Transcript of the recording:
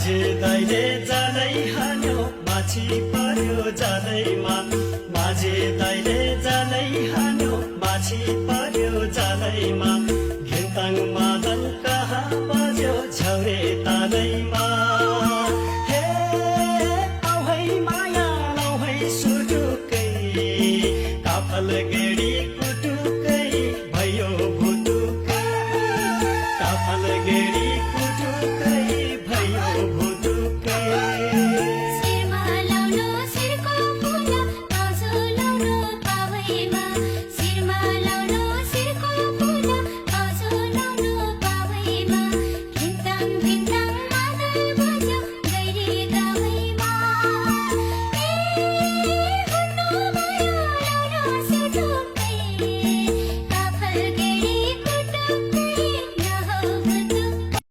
माझे दाइले जालै हान्यो माछी पर्यो जालैमा माझे दाइले जालै हान्यो माछी पर्यो जालैमा घिन्ताङ मादल कहाँ बज्यो झौरे